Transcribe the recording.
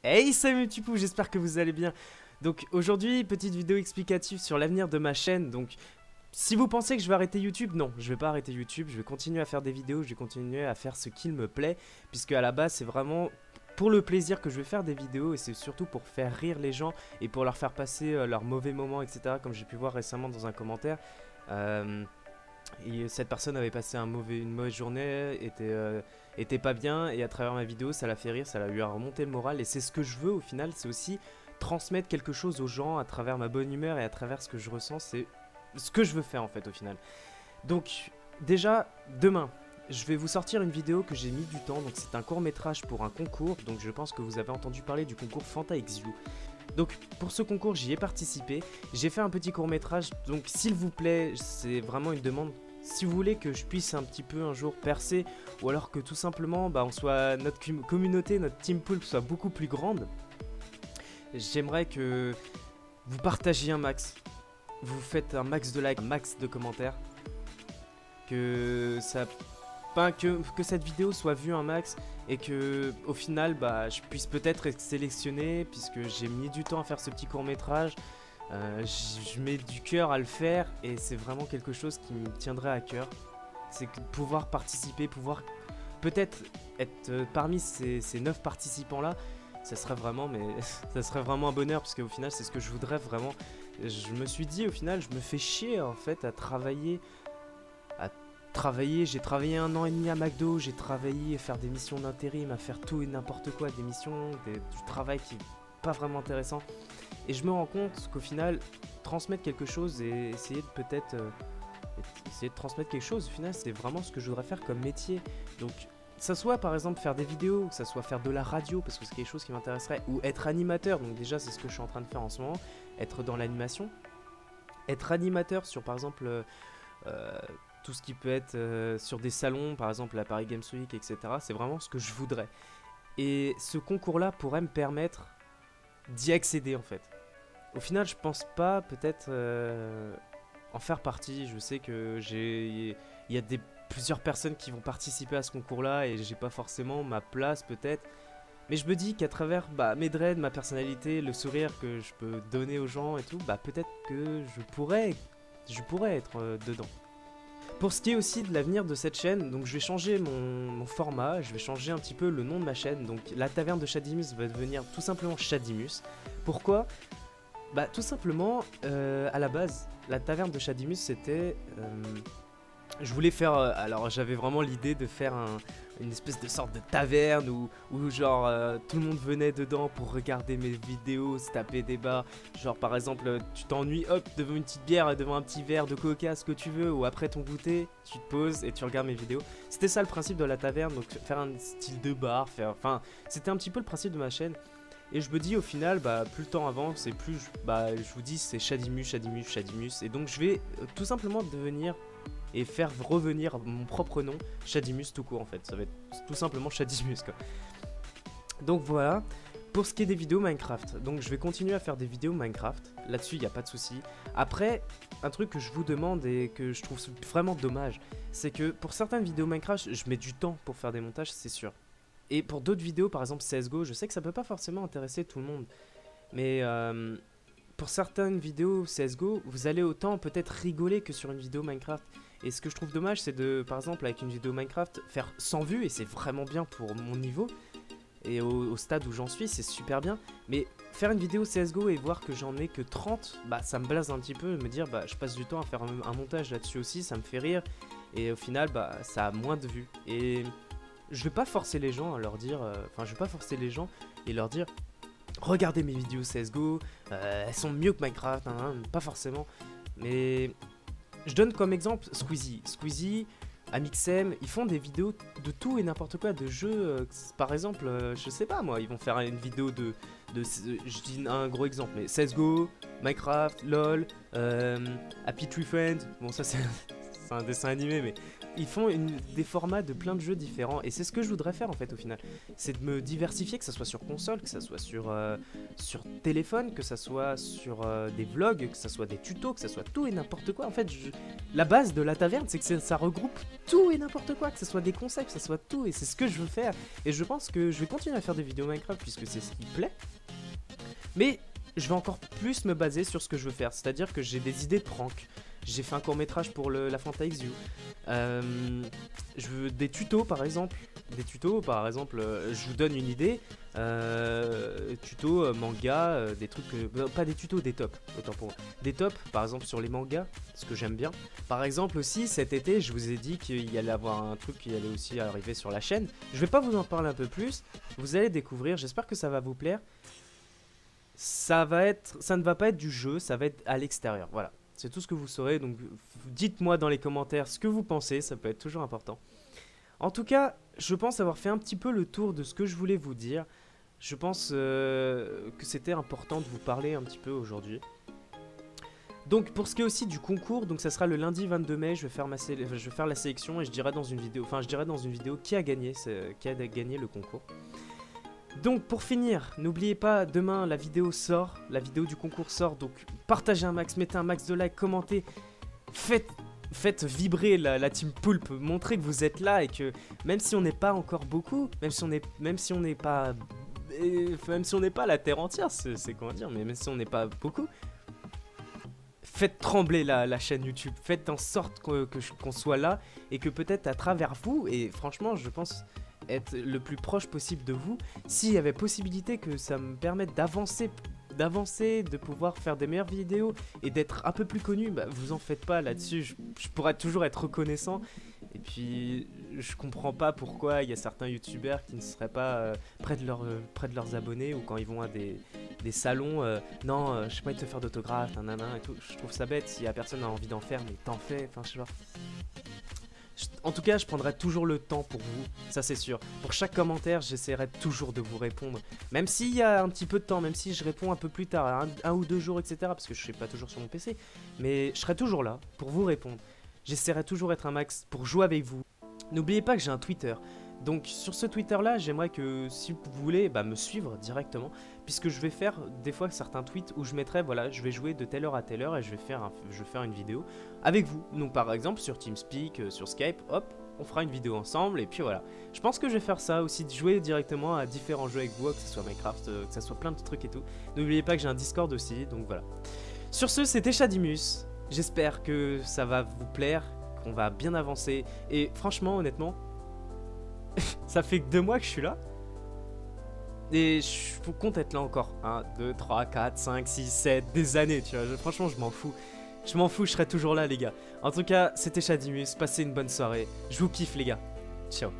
Hey salut mes petits poux, j'espère que vous allez bien. Donc aujourd'hui, petite vidéo explicative sur l'avenir de ma chaîne. Donc si vous pensez que je vais arrêter YouTube, non, je vais pas arrêter YouTube. Je vais continuer à faire des vidéos, je vais continuer à faire ce qu'il me plaît. Puisque à la base c'est vraiment pour le plaisir que je vais faire des vidéos. Et c'est surtout pour faire rire les gens et pour leur faire passer leurs mauvais moments, etc. Comme j'ai pu voir récemment dans un commentaire. Et cette personne avait passé une mauvaise journée, était pas bien, et à travers ma vidéo ça l'a fait rire, ça l'a lui a remonté le moral. Et c'est ce que je veux au final, c'est aussi transmettre quelque chose aux gens à travers ma bonne humeur et à travers ce que je ressens. C'est ce que je veux faire en fait au final. Donc déjà demain je vais vous sortir une vidéo que j'ai mis du temps. Donc c'est un court métrage pour un concours. Donc je pense que vous avez entendu parler du concours Fanta X You. Donc pour ce concours j'y ai participé, j'ai fait un petit court métrage, donc s'il vous plaît, c'est vraiment une demande, si vous voulez que je puisse un petit peu un jour percer, ou alors que tout simplement on soit, notre communauté, notre team pool soit beaucoup plus grande, j'aimerais que vous partagiez un max, vous faites un max de likes, un max de commentaires, que ça... Que cette vidéo soit vue un max et que au final je puisse peut-être être sélectionné, puisque j'ai mis du temps à faire ce petit court métrage. Je mets du cœur à le faire et c'est vraiment quelque chose qui me tiendrait à cœur. C'est pouvoir participer, pouvoir peut-être être parmi ces 9 participants là. Ça serait vraiment, ça serait vraiment un bonheur, parce qu'au final c'est ce que je voudrais vraiment. Je me suis dit au final je me fais chier en fait à travailler. J'ai travaillé 1 an et demi à McDo, j'ai travaillé à faire des missions d'intérim, à faire tout et n'importe quoi, des missions, du travail qui n'est pas vraiment intéressant. Et je me rends compte qu'au final, transmettre quelque chose et essayer de peut-être essayer de transmettre quelque chose, au final c'est vraiment ce que je voudrais faire comme métier. Donc que ça soit par exemple faire des vidéos, que ça soit faire de la radio, parce que c'est quelque chose qui m'intéresserait, ou être animateur. Donc déjà c'est ce que je suis en train de faire en ce moment, être dans l'animation, être animateur sur par exemple tout ce qui peut être sur des salons, par exemple la Paris Games Week, etc. C'est vraiment ce que je voudrais. Et ce concours-là pourrait me permettre d'y accéder en fait. Au final, je pense pas peut-être en faire partie. Je sais que il y a plusieurs personnes qui vont participer à ce concours-là et j'ai pas forcément ma place peut-être. Mais je me dis qu'à travers mes dreads, ma personnalité, le sourire que je peux donner aux gens et tout, peut-être que je pourrais être dedans. Pour ce qui est aussi de l'avenir de cette chaîne, donc je vais changer mon format, je vais changer un petit peu le nom de ma chaîne. Donc la taverne de Shadimus va devenir tout simplement Shadimus. Pourquoi ? Tout simplement, à la base, la taverne de Shadimus c'était... je voulais faire... alors j'avais vraiment l'idée de faire une espèce de sorte de taverne où genre tout le monde venait dedans pour regarder mes vidéos, se taper des bars. Genre par exemple tu t'ennuies, hop, devant une petite bière, devant un petit verre de coca, ce que tu veux, ou après ton goûter, tu te poses et tu regardes mes vidéos. C'était ça le principe de la taverne, donc faire un style de bar, enfin c'était un petit peu le principe de ma chaîne. Et je me dis au final, plus le temps avance et plus je vous dis c'est Shadimus, Shadimus, Shadimus. Et donc je vais tout simplement devenir et faire revenir mon propre nom, Shadimus tout court en fait. Ça va être tout simplement Shadimus quoi. Donc voilà, pour ce qui est des vidéos Minecraft. Donc je vais continuer à faire des vidéos Minecraft, là-dessus il n'y a pas de souci. Après, un truc que je vous demande et que je trouve vraiment dommage, c'est que pour certaines vidéos Minecraft, je mets du temps pour faire des montages, c'est sûr. Et pour d'autres vidéos, par exemple CSGO, je sais que ça peut pas forcément intéresser tout le monde. Mais pour certaines vidéos CSGO, vous allez autant peut-être rigoler que sur une vidéo Minecraft. Et ce que je trouve dommage, c'est de, par exemple, avec une vidéo Minecraft, faire 100 vues, et c'est vraiment bien pour mon niveau. Et au stade où j'en suis, c'est super bien. Mais faire une vidéo CSGO et voir que j'en ai que 30, ça me blase un petit peu. Me dire, je passe du temps à faire un montage là-dessus aussi, ça me fait rire. Et au final, ça a moins de vues. Et je vais pas forcer les gens à leur dire, je vais pas forcer les gens et leur dire, regardez mes vidéos CSGO, elles sont mieux que Minecraft, pas forcément. Mais je donne comme exemple Squeezie, Amixem, ils font des vidéos de tout et n'importe quoi, de jeux, par exemple, je sais pas moi, ils vont faire une vidéo je dis un gros exemple, mais CSGO, Minecraft, LOL, Happy Tree Friends, bon ça c'est un dessin animé, mais ils font des formats de plein de jeux différents. Et c'est ce que je voudrais faire en fait au final. C'est de me diversifier, que ça soit sur console, que ça soit sur téléphone, que ça soit sur des vlogs, que ça soit des tutos, que ça soit tout et n'importe quoi. En fait, la base de la taverne, c'est que ça regroupe tout et n'importe quoi, que ce soit des concepts, que ça soit tout. Et c'est ce que je veux faire. Et je pense que je vais continuer à faire des vidéos Minecraft puisque c'est ce qui plaît. Mais je vais encore plus me baser sur ce que je veux faire. C'est-à-dire que j'ai des idées de prank. J'ai fait un court-métrage pour la Fanta XU. Je veux des tutos par exemple. Je vous donne une idée. Tutos, manga, des trucs. Pas des tutos, des tops. Autant pour moi. Des tops, par exemple, sur les mangas, ce que j'aime bien. Par exemple, aussi, cet été, je vous ai dit qu'il y allait avoir un truc qui allait aussi arriver sur la chaîne. Je vais pas vous en parler un peu plus. Vous allez découvrir. J'espère que ça va vous plaire. Ça ne va pas être du jeu, ça va être à l'extérieur. Voilà. C'est tout ce que vous saurez, donc dites-moi dans les commentaires ce que vous pensez, ça peut être toujours important. En tout cas, je pense avoir fait un petit peu le tour de ce que je voulais vous dire. Je pense que c'était important de vous parler un petit peu aujourd'hui. Donc pour ce qui est aussi du concours, donc ça sera le lundi 22 mai, je vais faire la sélection et je dirai dans une vidéo, qui a gagné le concours. Donc pour finir, n'oubliez pas, demain la vidéo du concours sort, donc partagez un max, mettez un max de likes, commentez, faites vibrer la team Poulpe, montrez que vous êtes là et que même si on n'est pas encore beaucoup, même si on n'est pas la terre entière, c'est comment dire, mais même si on n'est pas beaucoup, faites trembler la chaîne YouTube, faites en sorte qu'on soit là et que peut-être à travers vous, et franchement je pense être le plus proche possible de vous, s'il y avait possibilité que ça me permette d'avancer, de pouvoir faire des meilleures vidéos et d'être un peu plus connu, bah vous en faites pas là-dessus, je pourrais toujours être reconnaissant. Et puis je comprends pas pourquoi il y a certains youtubeurs qui ne seraient pas près de leurs abonnés, ou quand ils vont à des salons, non, je sais pas, ils te faire d'autographes, nanana et tout. Je trouve ça bête, s'il y a personne a envie d'en faire, mais t'en fais, enfin je sais pas. En tout cas, je prendrai toujours le temps pour vous, ça c'est sûr. Pour chaque commentaire, j'essaierai toujours de vous répondre. Même s'il y a un petit peu de temps, même si je réponds un peu plus tard, un ou deux jours, etc. Parce que je ne suis pas toujours sur mon PC. Mais je serai toujours là pour vous répondre. J'essaierai toujours d'être un max pour jouer avec vous. N'oubliez pas que j'ai un Twitter. Donc sur ce Twitter là, j'aimerais que si vous voulez me suivre directement, puisque je vais faire des fois certains tweets où je mettrai, voilà, je vais jouer de telle heure à telle heure et je vais faire une vidéo avec vous. Donc par exemple sur TeamSpeak, sur Skype, hop, on fera une vidéo ensemble et puis voilà. Je pense que je vais faire ça aussi, de jouer directement à différents jeux avec vous, que ce soit Minecraft, que ce soit plein de trucs et tout. N'oubliez pas que j'ai un Discord aussi, donc voilà. Sur ce, c'était Shadimus, j'espère que ça va vous plaire, qu'on va bien avancer et franchement, honnêtement, ça fait que 2 mois que je suis là. Et je compte être là encore 1, 2, 3, 4, 5, 6, 7, des années, tu vois. Franchement, je m'en fous. Je serai toujours là, les gars. En tout cas, c'était Shadimus. Passez une bonne soirée. Je vous kiffe, les gars. Ciao.